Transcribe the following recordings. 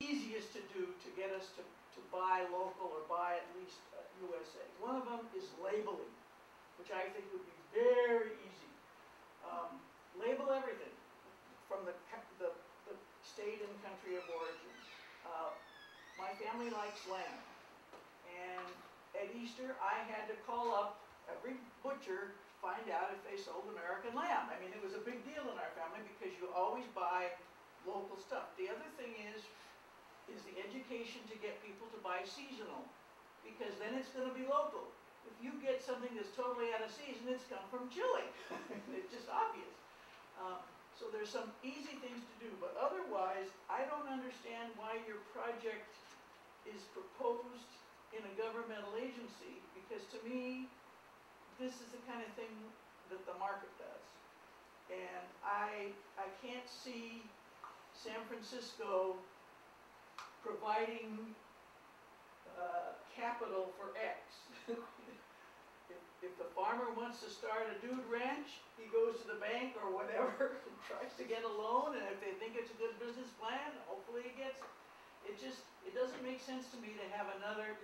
easiest to do to get us to buy local or buy at least USA. One of them is labeling, which I think would be very easy. Label everything from the state and country of origin. My family likes lamb, and at Easter I had to call up every butcher to find out if they sold American lamb. I mean, it was a big deal in our family because you always buy local stuff. The other thing is the education to get people to buy seasonal, because then it's going to be local. If you get something that's totally out of season, it's come from Chile. It's just obvious. So there's some easy things to do, but otherwise, I don't understand why your project is proposed in a governmental agency, because to me, this is the kind of thing that the market does. And I can't see San Francisco providing capital for X. If the farmer wants to start a dude ranch, he goes to the bank or whatever and tries to get a loan, and if they think it's a good business plan, hopefully he gets it. It doesn't make sense to me to have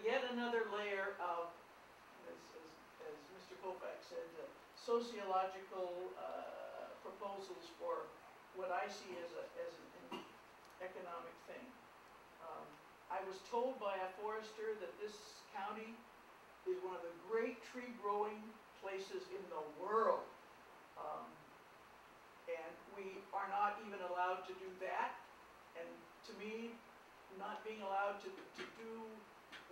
yet another layer of, as Mr. Kopak said, sociological proposals for what I see as an economic thing. I was told by a forester that this county is one of the great tree growing places in the world. And we are not even allowed to do that. And to me, not being allowed to do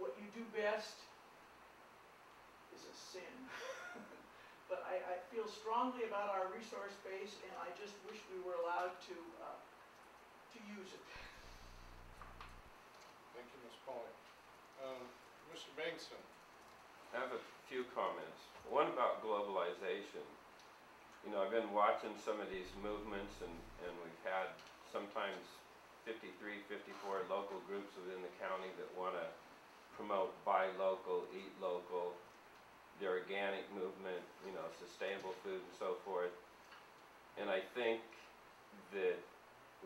what you do best is a sin. But I feel strongly about our resource base, and I just wish we were allowed to use it. Thank you, Ms. Pauly. Mr. Bengtson. I have a few comments. One about globalization. You know, I've been watching some of these movements, and we've had sometimes 53, 54 local groups within the county that want to promote buy local, eat local, the organic movement, you know, sustainable food and so forth. And I think that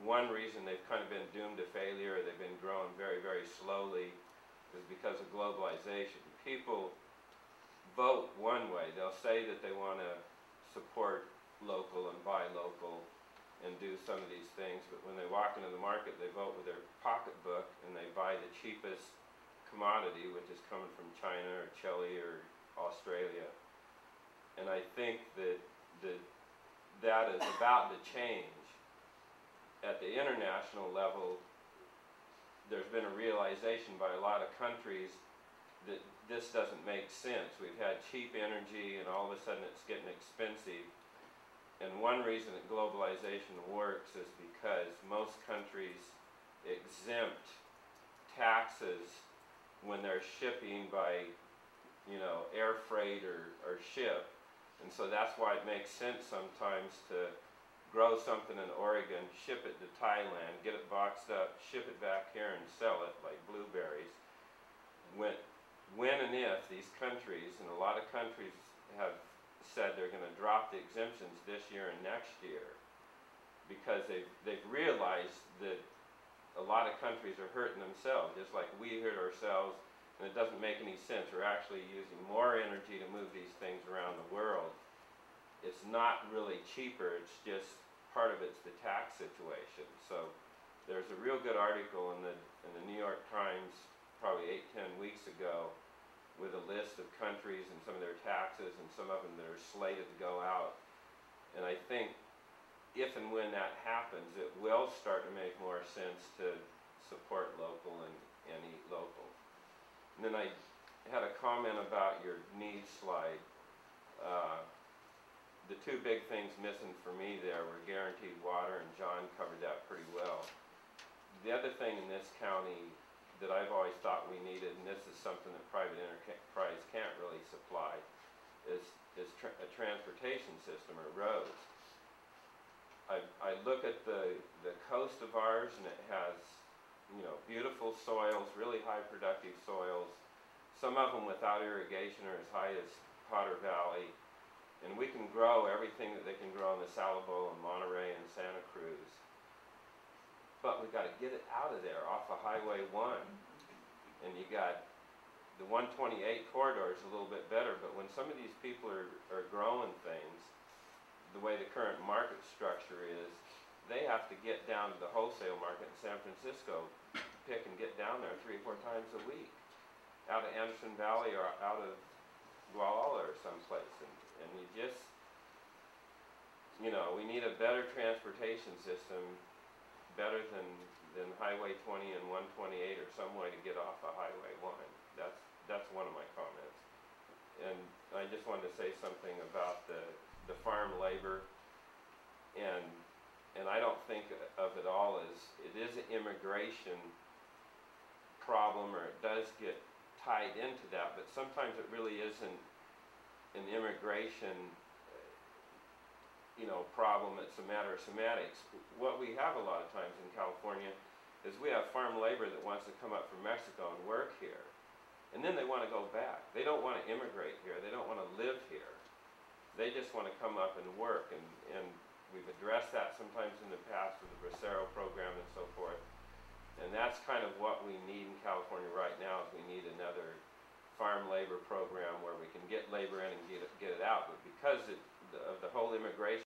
one reason they've kind of been doomed to failure, or they've been growing very, very slowly, is because of globalization. People vote one way. They'll say that they want to support local and buy local and do some of these things, but when they walk into the market, they vote with their pocketbook and they buy the cheapest commodity, which is coming from China or Chile or Australia. And I think that that is about to change. At the international level, there's been a realization by a lot of countries that this doesn't make sense. We've had cheap energy and all of a sudden it's getting expensive. And one reason that globalization works is because most countries exempt taxes when they're shipping by, you know, air freight or ship. And so that's why it makes sense sometimes to grow something in Oregon, ship it to Thailand, get it boxed up, ship it back here and sell it like blueberries. When and if these countries, and a lot of countries have said they're going to drop the exemptions this year and next year, because they've realized that a lot of countries are hurting themselves, just like we hurt ourselves, and it doesn't make any sense. We're actually using more energy to move these things around the world. It's not really cheaper, it's just part of it's the tax situation. So there's a real good article in the New York Times probably 8-10 weeks ago with a list of countries and some of their taxes and some of them that are slated to go out. And I think if and when that happens, it will start to make more sense to support local and eat local. And then I had a comment about your needs slide. The two big things missing for me there were guaranteed water, and John covered that pretty well. The other thing in this county that I've always thought we needed, and this is something that private enterprise can't really supply, is a transportation system or roads. I look at the coast of ours, and it has, you know, beautiful soils, really high productive soils, some of them without irrigation are as high as Potter Valley, and we can grow everything that they can grow in the Salabo and Monterey and Santa Cruz. but we gotta get it out of there off of Highway 1. And you got, the 128 corridor is a little bit better, but when some of these people are growing things, the way the current market structure is, they have to get down to the wholesale market in San Francisco, pick and get down there 3 or 4 times a week, out of Anderson Valley or out of Gualala or someplace, and you just, you know, we need a better transportation system, better than Highway 20 and 128 or some way to get off of Highway 1. That's one of my comments. And I just wanted to say something about the farm labor, and I don't think of it all as, it is an immigration problem, or it does get tied into that, but sometimes it really isn't an immigration problem. It's a matter of semantics. What we have a lot of times in California is we have farm labor that wants to come up from Mexico and work here, and then they want to go back. They don't want to immigrate here. They don't want to live here. They just want to come up and work, and we've addressed that sometimes in the past with the Bracero program and so forth. And that's kind of what we need in California right now, is we need another farm labor program where we can get labor in and get it out. But because of the whole immigration